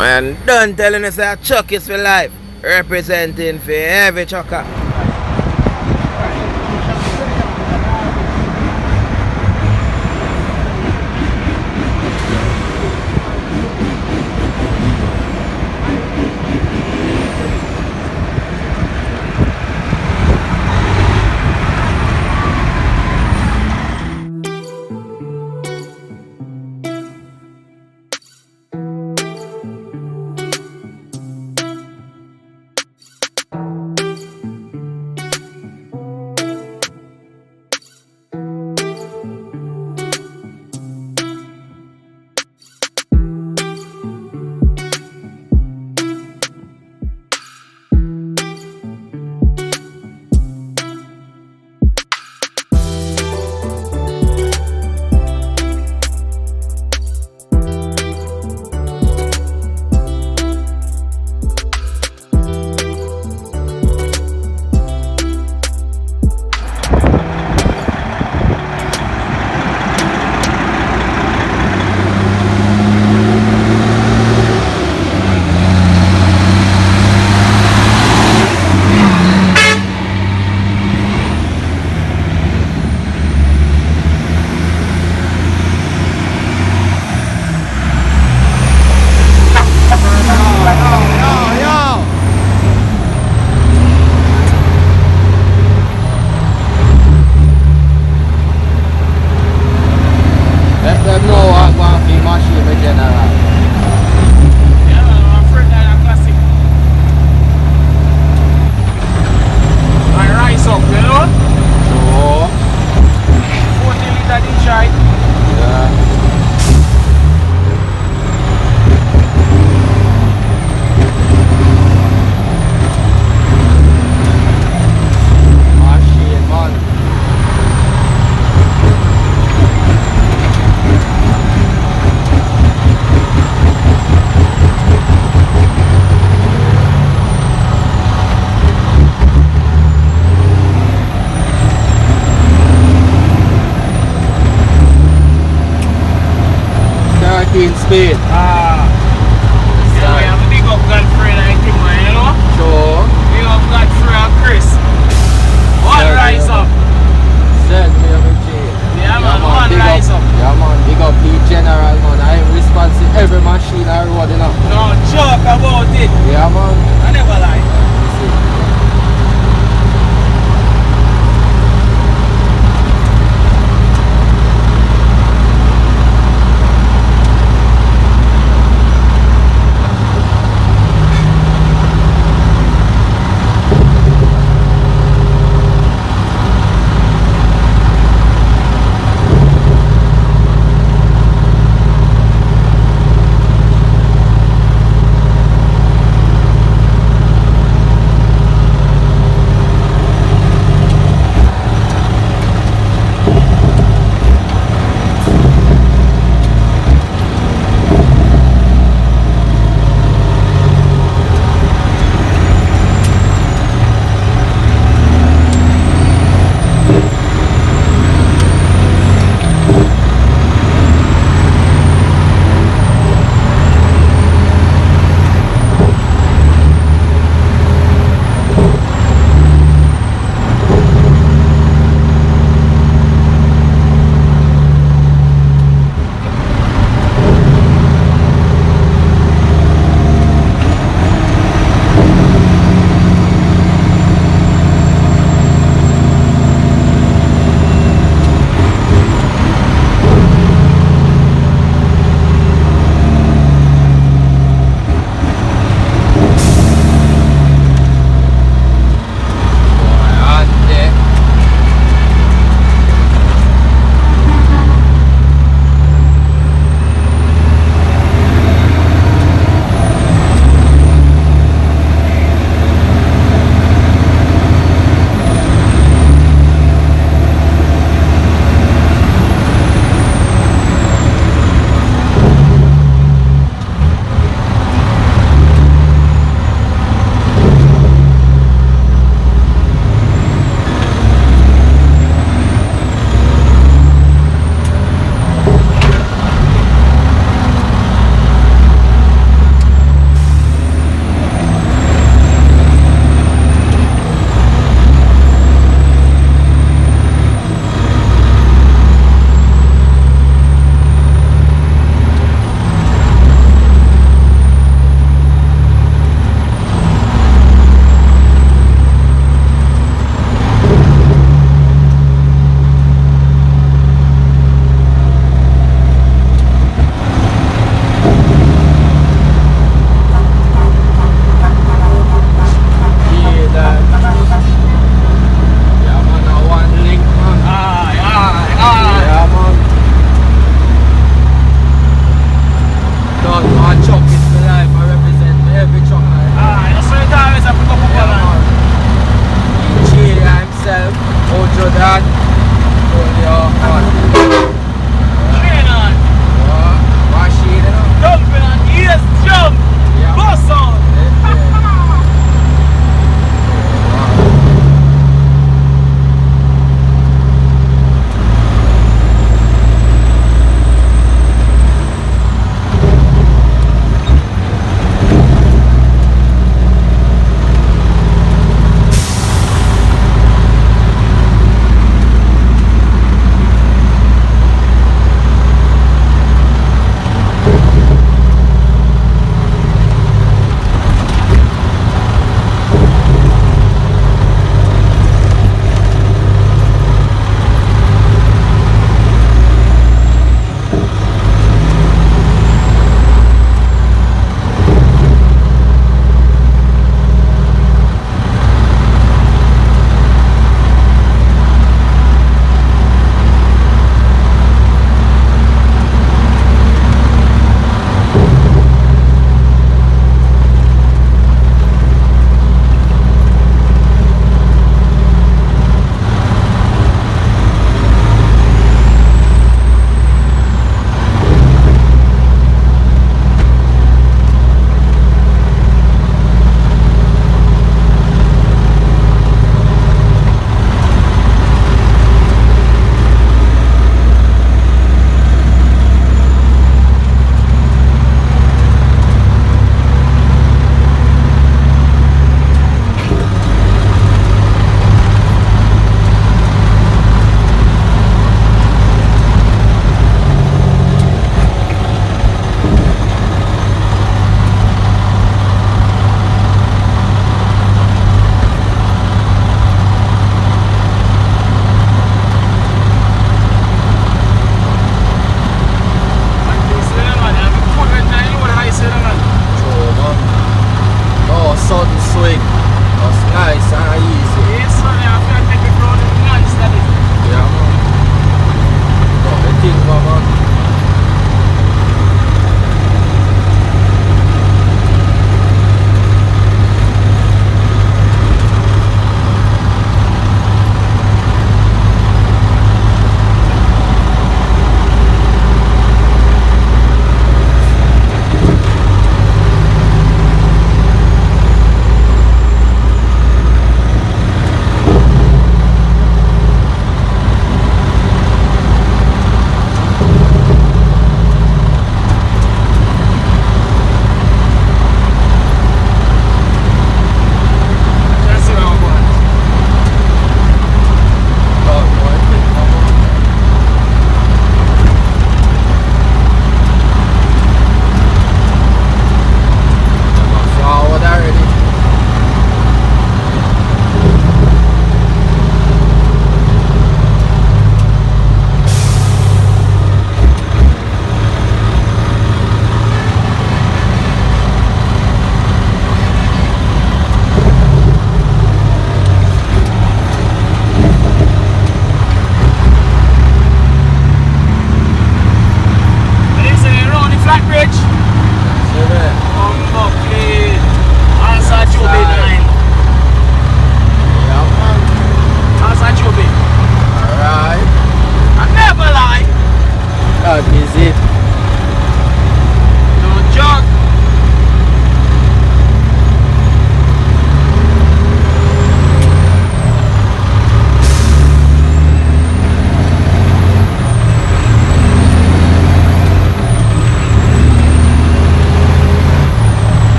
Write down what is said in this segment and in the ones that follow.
Man, done telling us that Chuck is for life. Representing for every chucker. Speed. Yeah, we have a big up Godfrey and him, you know? Sure. Big up Godfrey and Chris. One rise up. Said me of a G. Yeah, man, one rise up. Yeah, man, big up the general, man. I am responsible every machine I road, you know. No joke about it. Yeah, man. I never lie.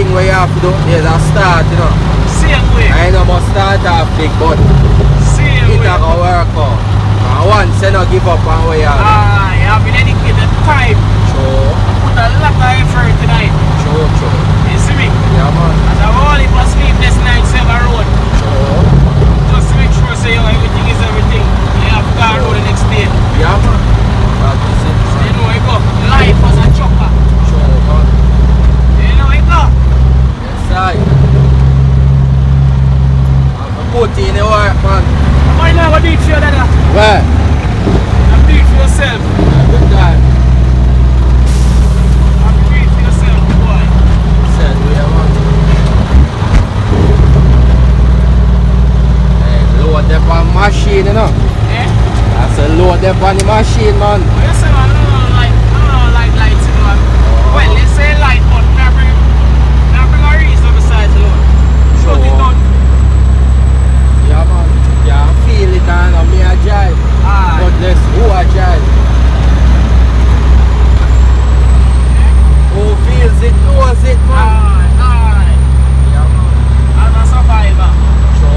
thing where you have to do is a start, you know. Same way. I know must start off big, but Same it way. a go work out. And once you not give up on where you are. You have been dedicated time. True, Put a lot of effort tonight. true. You see me? Yeah, man. As a whole heap of sleepless nights ever road. True. Just to make sure say everything is everything. You have to go on road the next day. Yeah, man. That is it, So you man. know you go. Life as a chopper. True, man. You know you go. Yes, I. I'm put in the work, man. Why not go do it for your dada? Where? And do it for yourself. Good time. And do it for yourself, boy. Said we are man. Hey, load them on machine, you know. Eh? That's a load them on the machine, man. Well, you say man, I don't like lights, you know. Well, they say light, but not bring a reason besides load. Shut it down. Yeah, man. Yeah, I feel it, and me a drive. Aye. But less who a drive. Who feels it knows it, man. Aye. Yeah, man. As a survivor. So,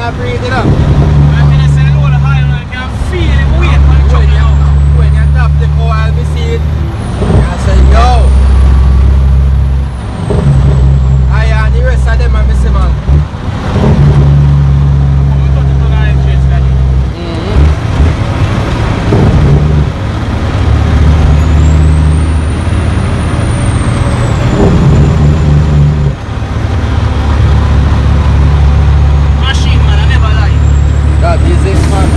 a breathe, you know. I mean, I say load of oil, I can feel it weight on the truck now. When you tap the oil, we see it. I say, yo. And the rest of them are missing, man. We got to do the engines, daddy. Machine, man, I never lie. That is it, man.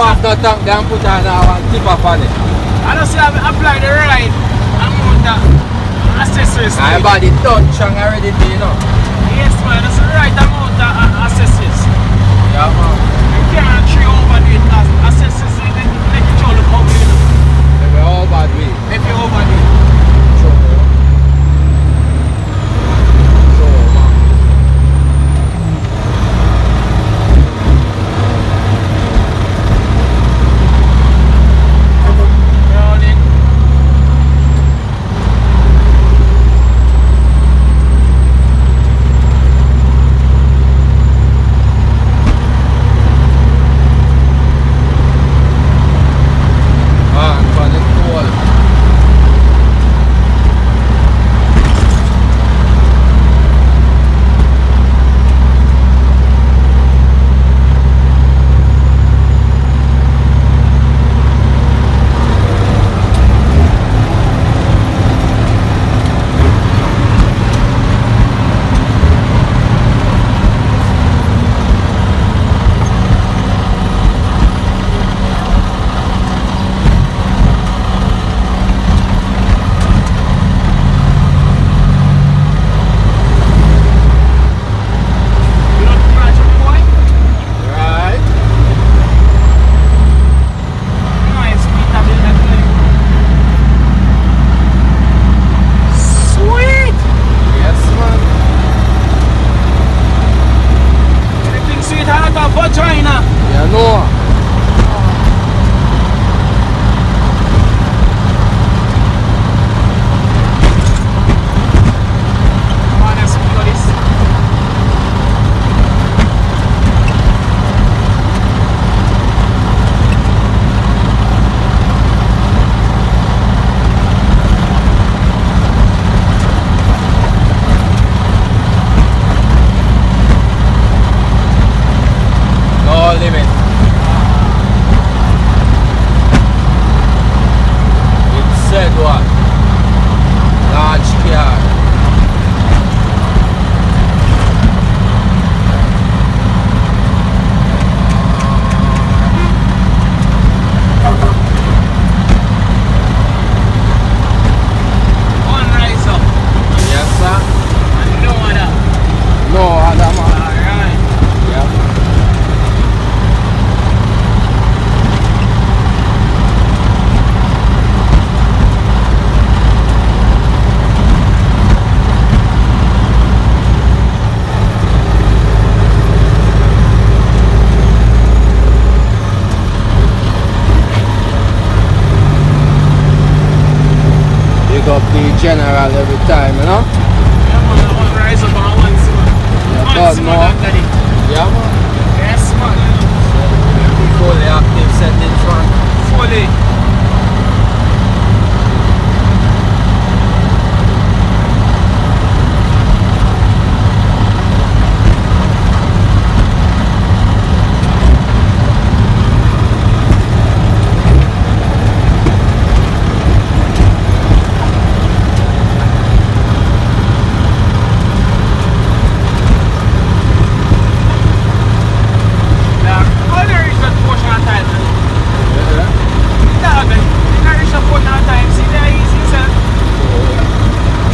off the tank then put on one tip up on it. I don't see I apply the right amount of accessories. to My it. body touch and already do, you know. Yes, man, that's the right amount of accessories. Yeah, man. You can't tree overdo it as accessories make it show look ugly. You know. If we're all bad way. If you overdo it. Sure. Sure, man. Rolling. Ah, for the cold. You don't scratch on the boy? Right. Nice, Peter, build that thing. Sweet! Yes, man. Anything sweet out of vagina. You know. Come on, let's feel this. No limit. It said what? Large car. One rise up. Yes, sir. And no other. No other man. Alright. Yeah. Big up the general every time, you know? Yeah, man, one rise up and one simmer. You One don't simmer, know. daddy. Yeah, man. Yes, man. Fully active settings, man. Fully. Yeah. How do you reach that portion of time? Yeah. Dog, you can reach that portion of time. See, they're easy, sir.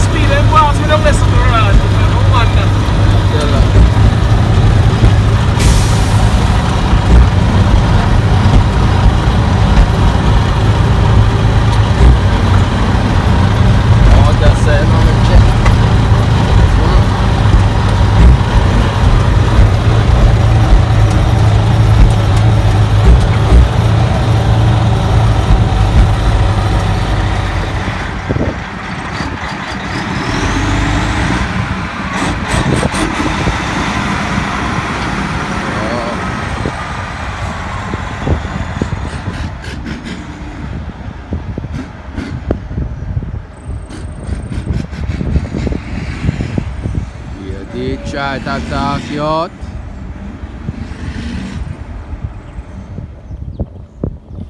Speed and bounce with the listen to run. No wonder. Tell her. Oh, that's it. I'm gonna check. Yeah, they try to talk you out.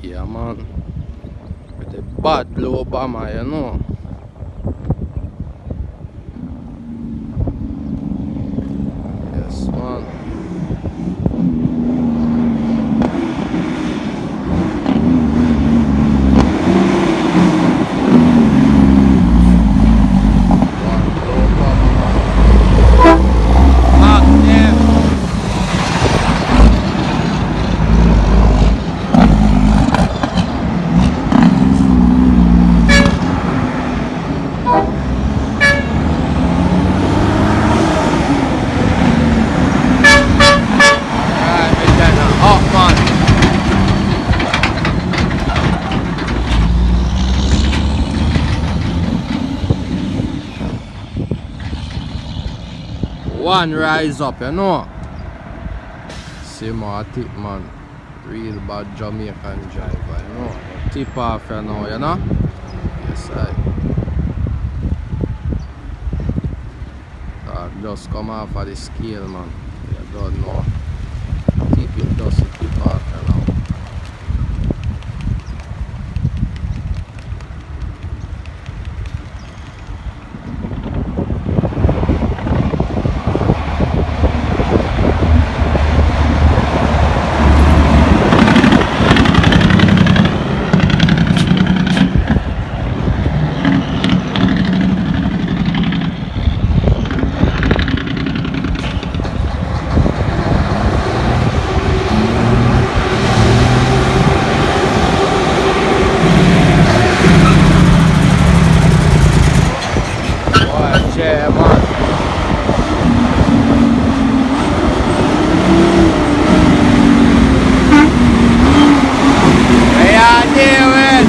Yeah, man. With a bad blow bomber, you know. Yes, man. One rise up, you know. See more tip, man. Real bad Jamaican driver, you know. Tip off, you know. Yes, just come off of the scale, man. You don't know. Keep it dusty, tip off, you know. Yeah, man. Hey, how you doing?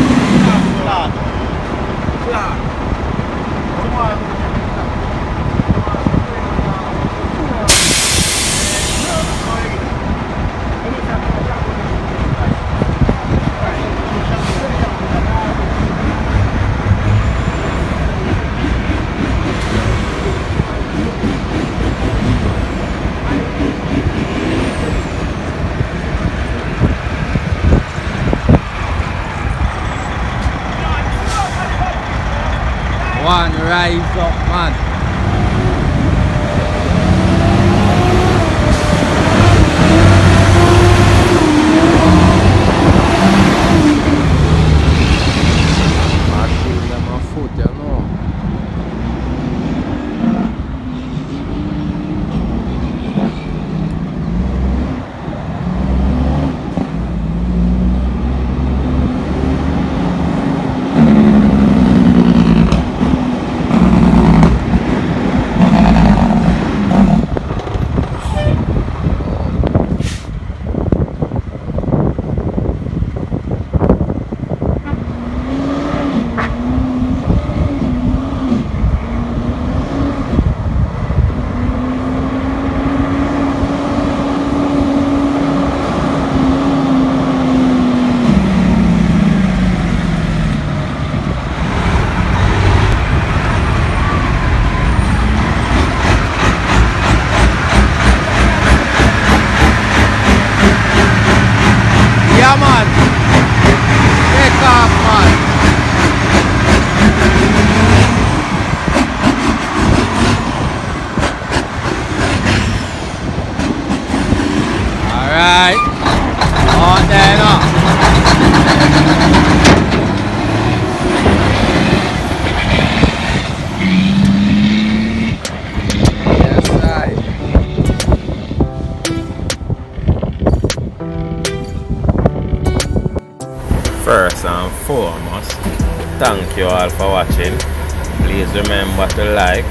One rise up, man. Machine them on foot, you know. Yeah, man. Take off, man. Alright. On there now. Yes, right. First and foremost, thank you all for watching. Please remember to like,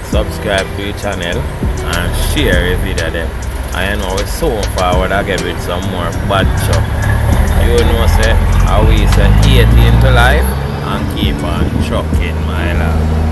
subscribe to the channel and share the video then. I know we soon forward again with some more bad chuck. You know say, how we say 18 to life and keep on trucking, my love.